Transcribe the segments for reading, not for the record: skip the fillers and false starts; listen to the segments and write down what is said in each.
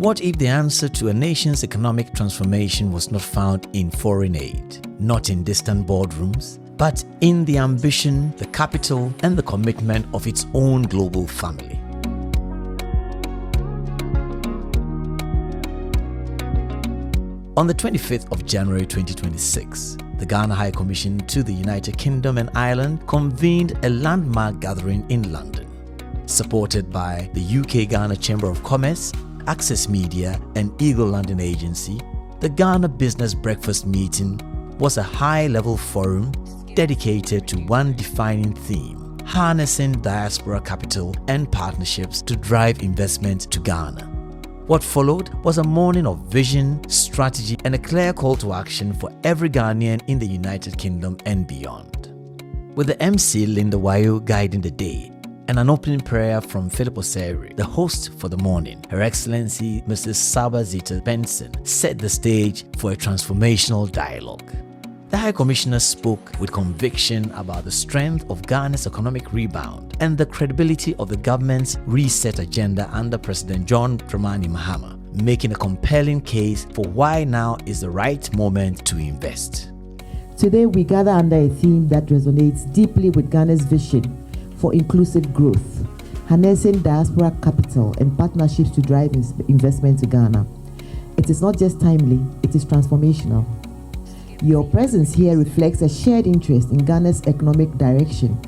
What if the answer to a nation's economic transformation was not found in foreign aid, not in distant boardrooms, but in the ambition, the capital, and the commitment of its own global family? On the 25th of January 2026, the Ghana High Commission to the United Kingdom and Ireland convened a landmark gathering in London. Supported by the UK-Ghana Chamber of Commerce, Access Media, and Eagle London Agency, the Ghana Business Breakfast Meeting was a high-level forum dedicated to one defining theme: harnessing diaspora capital and partnerships to drive investment to Ghana. What followed was a morning of vision, strategy, and a clear call to action for every Ghanaian in the United Kingdom and beyond. With the MC Linda Wayo guiding the day, and an opening prayer from Philip Oseri, the host for the morning, Her Excellency Mrs. Sabah Zita Benson set the stage for a transformational dialogue. The High Commissioner spoke with conviction about the strength of Ghana's economic rebound and the credibility of the government's reset agenda under President John Dramani Mahama, making a compelling case for why now is the right moment to invest. Today we gather under a theme that resonates deeply with Ghana's vision for inclusive growth, harnessing diaspora capital and partnerships to drive investment to Ghana. It is not just timely, it is transformational. Your presence here reflects a shared interest in Ghana's economic direction,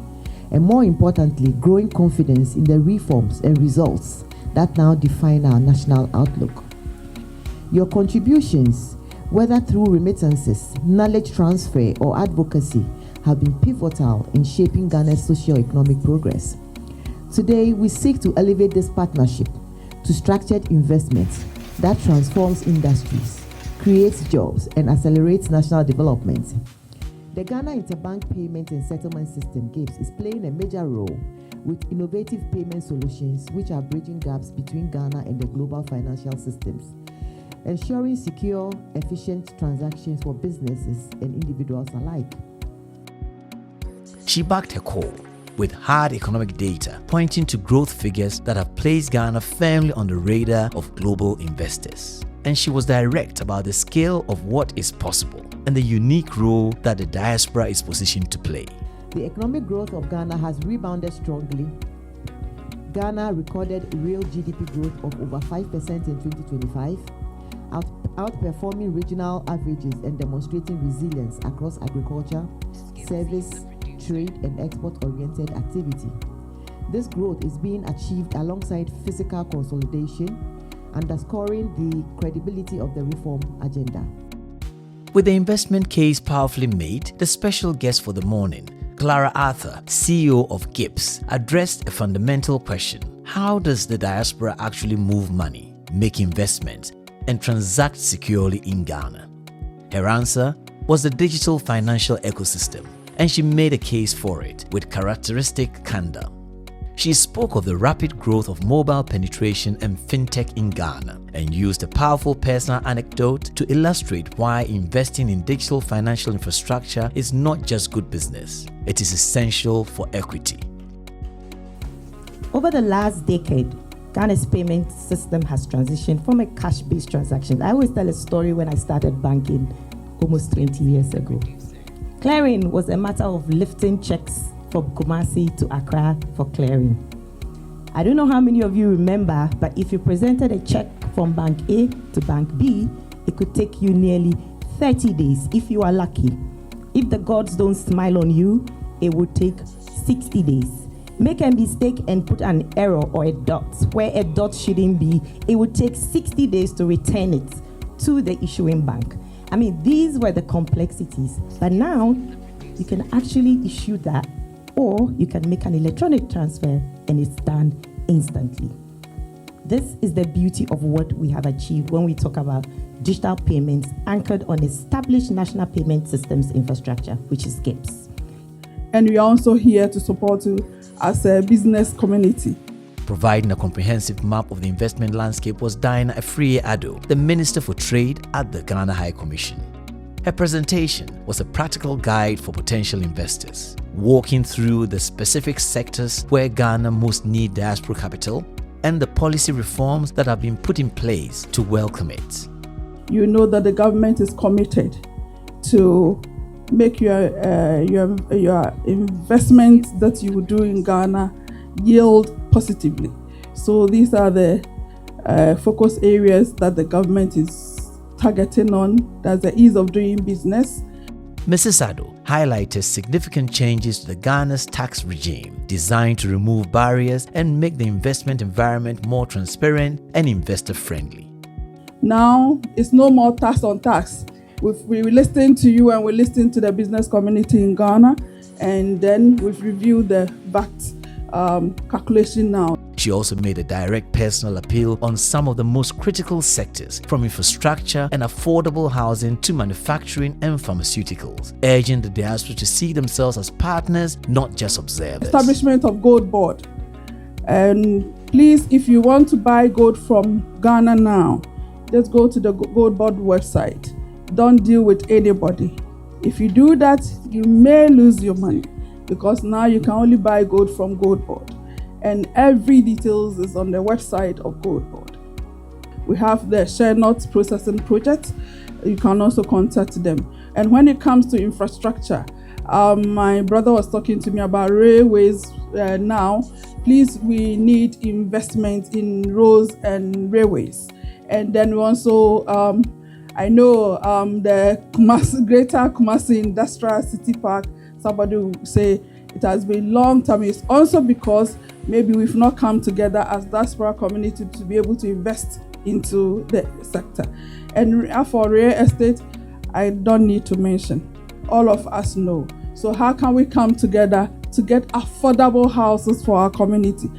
and more importantly, growing confidence in the reforms and results that now define our national outlook. Your contributions, whether through remittances, knowledge transfer, or advocacy, have been pivotal in shaping Ghana's socio-economic progress. Today, we seek to elevate this partnership to structured investments that transforms industries, creates jobs, and accelerates national development. The Ghana Interbank Payment and Settlement System (GIPS) is playing a major role with innovative payment solutions which are bridging gaps between Ghana and the global financial systems, ensuring secure, efficient transactions for businesses and individuals alike. She backed her call with hard economic data pointing to growth figures that have placed Ghana firmly on the radar of global investors. And she was direct about the scale of what is possible and the unique role that the diaspora is positioned to play. The economic growth of Ghana has rebounded strongly. Ghana recorded real GDP growth of over 5% in 2025, outperforming regional averages and demonstrating resilience across agriculture, service, trade, and export-oriented activity. This growth is being achieved alongside fiscal consolidation, underscoring the credibility of the reform agenda. With the investment case powerfully made, the special guest for the morning, Clara Arthur, CEO of GIPS, addressed a fundamental question: how does the diaspora actually move money, make investments, and transact securely in Ghana? Her answer was the digital financial ecosystem, and she made a case for it with characteristic candor. She spoke of the rapid growth of mobile penetration and fintech in Ghana and used a powerful personal anecdote to illustrate why investing in digital financial infrastructure is not just good business, it is essential for equity. Over the last decade, Ghana's payment system has transitioned from a cash-based transaction. I always tell a story when I started banking almost 20 years ago. Clearing was a matter of lifting checks from Kumasi to Accra for clearing. I don't know how many of you remember, but if you presented a check from Bank A to Bank B, it could take you nearly 30 days if you are lucky. If the gods don't smile on you, it would take 60 days. Make a mistake and put an error or a dot where a dot shouldn't be, it would take 60 days to return it to the issuing bank. I mean, these were the complexities, but now you can actually issue that, or you can make an electronic transfer and it's done instantly. This is the beauty of what we have achieved when we talk about digital payments anchored on established national payment systems infrastructure, which is GIPS. And we are also here to support you as a business community. Providing a comprehensive map of the investment landscape was Diana Afriye-Addo, the Minister for Trade at the Ghana High Commission. Her presentation was a practical guide for potential investors, walking through the specific sectors where Ghana most need diaspora capital, and the policy reforms that have been put in place to welcome it. You know that the government is committed to make your investments that you do in Ghana yield positively. So these are the focus areas that the government is targeting on. That's the ease of doing business. Mrs. Ado highlighted significant changes to the Ghana's tax regime designed to remove barriers and make the investment environment more transparent and investor-friendly. Now, it's no more tax on tax. We listened to you and we listened to the business community in Ghana, and then we've reviewed the VAT calculation now. She also made a direct personal appeal on some of the most critical sectors, from infrastructure and affordable housing to manufacturing and pharmaceuticals, urging the diaspora to see themselves as partners, not just observers. Establishment of gold board. And please, if you want to buy gold from Ghana now, just go to the gold board website. Don't deal with anybody. If you do that, you may lose your money, because now you can only buy gold from gold board. And every details is on the website of Gold Board. We have the share nuts processing project. You can also contact them. And when it comes to infrastructure, my brother was talking to me about railways now. Please, we need investment in roads and railways. And then we also, I know the Greater Kumasi Industrial City Park, somebody will say it has been long time. It's also because maybe we've not come together as diaspora community to be able to invest into the sector. And for real estate, I don't need to mention. All of us know. So how can we come together to get affordable houses for our community?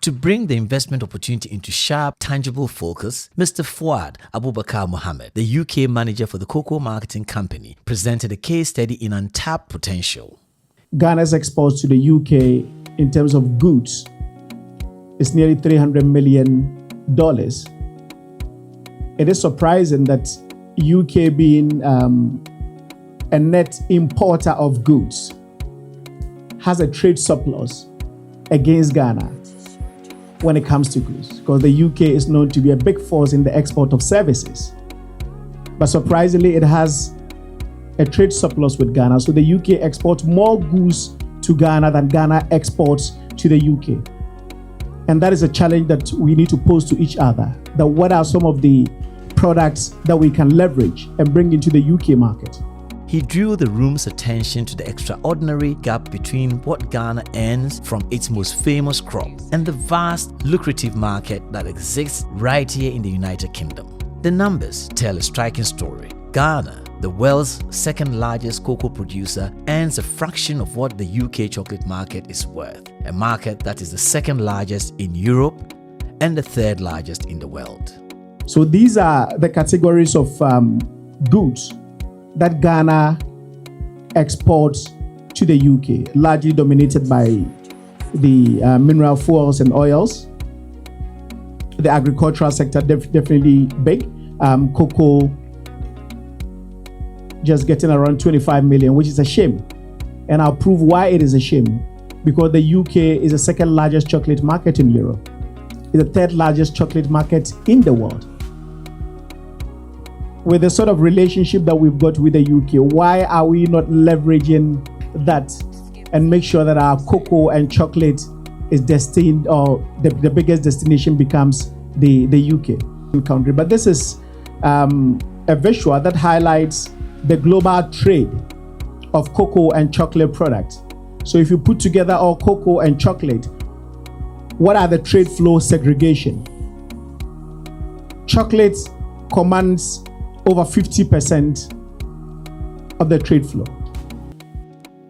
To bring the investment opportunity into sharp, tangible focus, Mr. Fuad Abubakar Mohammed, the UK manager for the cocoa marketing company, presented a case study in untapped potential. Ghana's exports to the UK in terms of goods is nearly $300 million. It is surprising that UK, being a net importer of goods, has a trade surplus against Ghana when it comes to goods, because the UK is known to be a big force in the export of services. But surprisingly, it has a trade surplus with Ghana. So the UK exports more goods to Ghana than Ghana exports to the UK. And that is a challenge that we need to pose to each other. That what are some of the products that we can leverage and bring into the UK market? He drew the room's attention to the extraordinary gap between what Ghana earns from its most famous crop and the vast, lucrative market that exists right here in the United Kingdom. The numbers tell a striking story. Ghana, the world's second largest cocoa producer, earns a fraction of what the UK chocolate market is worth, a market that is the second largest in Europe and the third largest in the world. So these are the categories of goods that Ghana exports to the UK, largely dominated by the mineral fuels and oils. The agricultural sector definitely big. Cocoa just getting around 25 million, which is a shame. And I'll prove why it is a shame. Because the UK is the second largest chocolate market in Europe. It's the third largest chocolate market in the world. With the sort of relationship that we've got with the UK, why are we not leveraging that and make sure that our cocoa and chocolate is destined, or the biggest destination becomes the UK country? But this is a visual that highlights the global trade of cocoa and chocolate products. So if you put together all cocoa and chocolate, what are the trade flow segregation? Chocolate commands over 50% of the trade flow.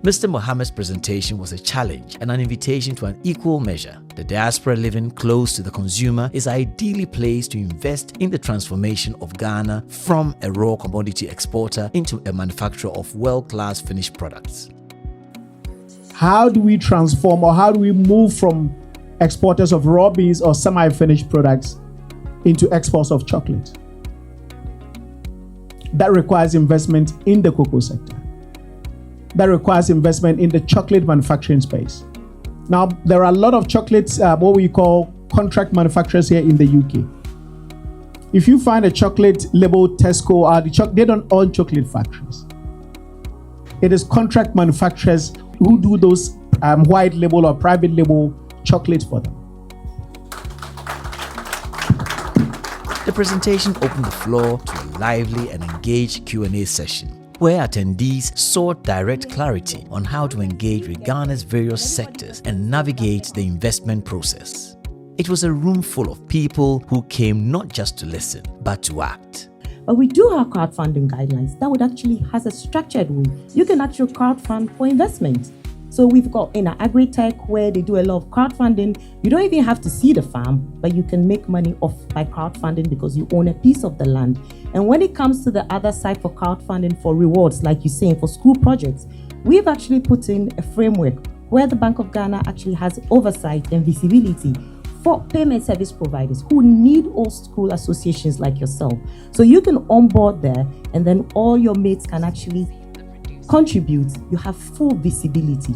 Mr. Mohammed's presentation was a challenge and an invitation to an equal measure. The diaspora living close to the consumer is ideally placed to invest in the transformation of Ghana from a raw commodity exporter into a manufacturer of world-class finished products. How do we transform, or how do we move from exporters of raw beans or semi-finished products into exports of chocolate? That requires investment in the cocoa sector. That requires investment in the chocolate manufacturing space. Now, there are a lot of chocolates, what we call contract manufacturers here in the UK. If you find a chocolate labeled Tesco, they don't own chocolate factories. It is contract manufacturers who do those white label or private label chocolates for them. The presentation opened the floor to a lively and engaged Q&A session, where attendees sought direct clarity on how to engage with Ghana's various sectors and navigate the investment process. It was a room full of people who came not just to listen, but to act. But we do have crowdfunding guidelines that would actually has a structured way. You can actually crowdfund for investment. So we've got in agri-tech where they do a lot of crowdfunding. You don't even have to see the farm, but you can make money off by crowdfunding because you own a piece of the land. And when it comes to the other side for crowdfunding for rewards, like you're saying, for school projects, we've actually put in a framework where the Bank of Ghana actually has oversight and visibility for payment service providers who need all school associations like yourself. So you can onboard there and then all your mates can actually contribute. You have full visibility.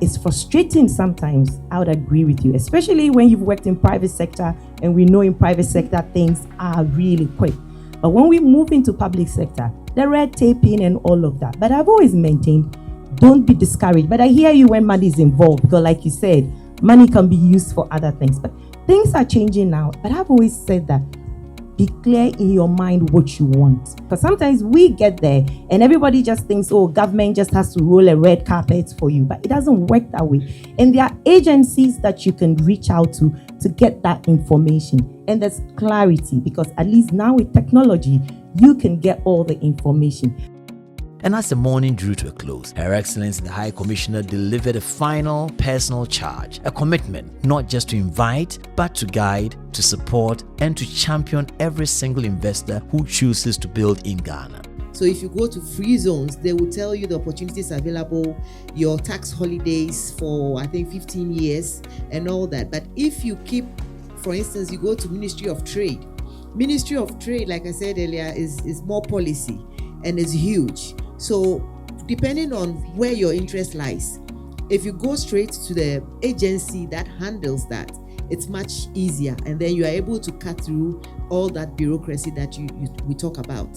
It's frustrating sometimes, I would agree with you, especially when you've worked in private sector and we know in private sector things are really quick. But when we move into public sector, the red taping and all of that. But I've always maintained, don't be discouraged. But I hear you when money is involved, because like you said, money can be used for other things. But things are changing now. But I've always said that be clear in your mind what you want. Because sometimes we get there and everybody just thinks, oh, government just has to roll a red carpet for you. But it doesn't work that way. And there are agencies that you can reach out to get that information. And there's clarity, because at least now with technology, you can get all the information. And as the morning drew to a close, Her Excellency the High Commissioner delivered a final personal charge, a commitment not just to invite, but to guide, to support, and to champion every single investor who chooses to build in Ghana. So if you go to free zones, they will tell you the opportunities available, your tax holidays for, I think, 15 years and all that. But if you keep, for instance, you go to Ministry of Trade. Ministry of Trade, like I said earlier, is more policy and is huge. So depending on where your interest lies, if you go straight to the agency that handles that, it's much easier, and then you are able to cut through all that bureaucracy that we talk about.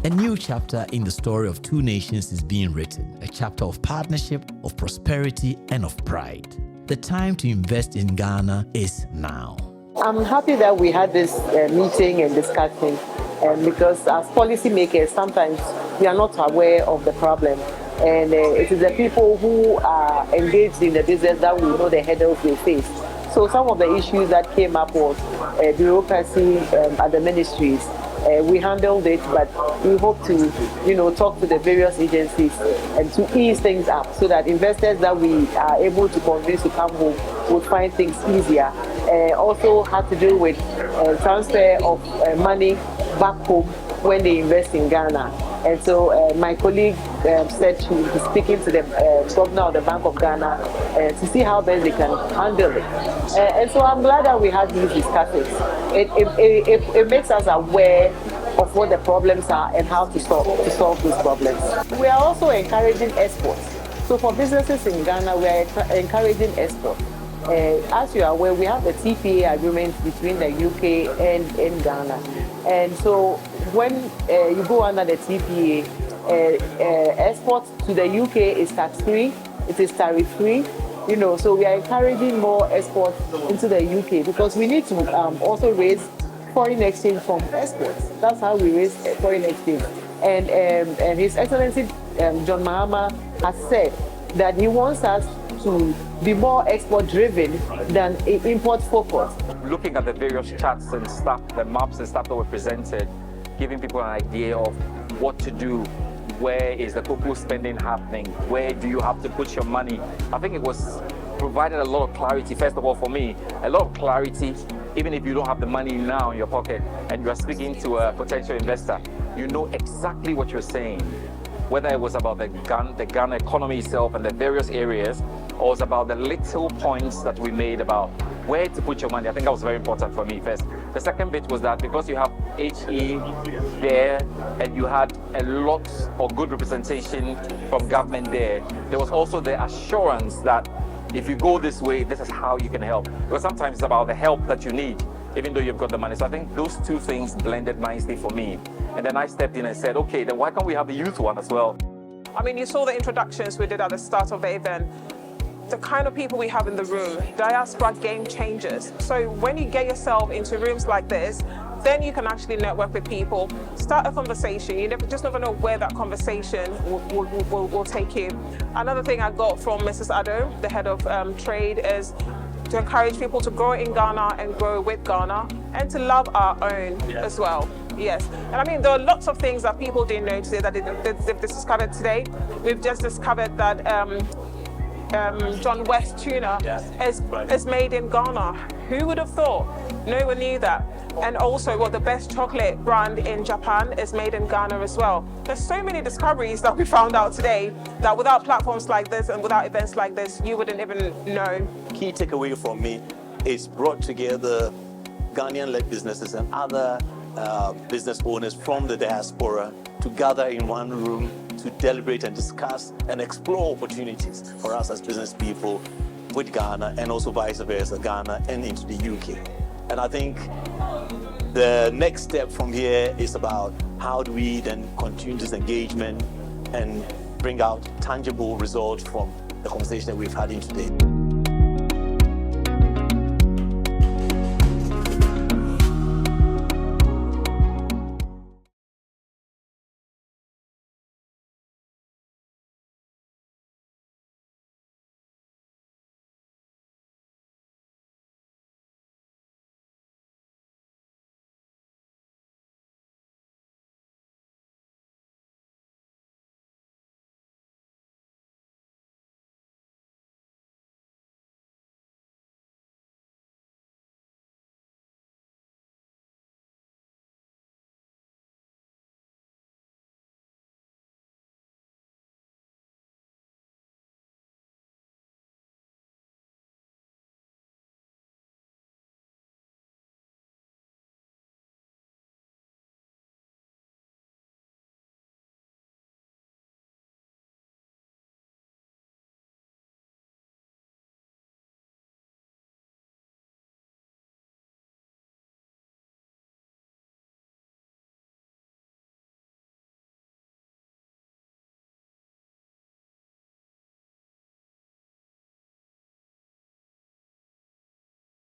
A new chapter in the story of two nations is being written, a chapter of partnership, of prosperity, and of pride. The time to invest in Ghana is now. I'm happy that we had this meeting and discussion. Because as policymakers, sometimes we are not aware of the problem. And it is the people who are engaged in the business that will know the hurdles they face. So some of the issues that came up was bureaucracy at the ministries. We handled it, but we hope to, talk to the various agencies and to ease things up so that investors that we are able to convince to come home will find things easier. Also had to do with transfer of money back home when they invest in Ghana. And so my colleague said she will be speaking to the governor of the Bank of Ghana to see how best they can handle it. And so I'm glad that we had these discussions. It makes us aware of what the problems are and how to solve these problems. We are also encouraging exports. So for businesses in Ghana, we are encouraging exports. As you are aware, we have the TPA agreement between the UK and in Ghana. And so when you go under the TPA, exports to the UK is tax-free, it is tariff-free. So we are encouraging more exports into the UK because we need to also raise foreign exchange from exports. That's how we raise foreign exchange. And His Excellency John Mahama has said that he wants us to be more export-driven than import-focused. Looking at the various charts and stuff, the maps and stuff that were presented, giving people an idea of what to do, where is the cocoa spending happening, where do you have to put your money. I think it was provided a lot of clarity, first of all for me, a lot of clarity, even if you don't have the money now in your pocket and you are speaking to a potential investor, you know exactly what you're saying. Whether it was about the Ghana economy itself and the various areas, or it was about the little points that we made about where to put your money. I think that was very important for me first. The second bit was that because you have HE there and you had a lot of good representation from government there was also the assurance that if you go this way, this is how you can help. Because sometimes it's about the help that you need, even though you've got the money. So I think those two things blended nicely for me. And then I stepped in and said, okay, then why can't we have the youth one as well? I mean, you saw the introductions we did at the start of the event. The kind of people we have in the room, diaspora game changers. So when you get yourself into rooms like this, then you can actually network with people, start a conversation. You just never know where that conversation will take you. Another thing I got from Mrs. Addo, the head of trade, is to encourage people to grow in Ghana and grow with Ghana, and to love our own as well. Yes, and I mean, there are lots of things that people didn't know today that they've discovered today. We've just discovered that John West tuna is made in Ghana. Who would have thought? No one knew that. And also, the best chocolate brand in Japan is made in Ghana as well. There's so many discoveries that we found out today that without platforms like this and without events like this, you wouldn't even know. Key takeaway from me is brought together Ghanaian-led businesses and other business owners from the diaspora to gather in one room to deliberate and discuss and explore opportunities for us as business people with Ghana, and also vice versa, Ghana and into the UK. And I think the next step from here is about how do we then continue this engagement and bring out tangible results from the conversation that we've had in today.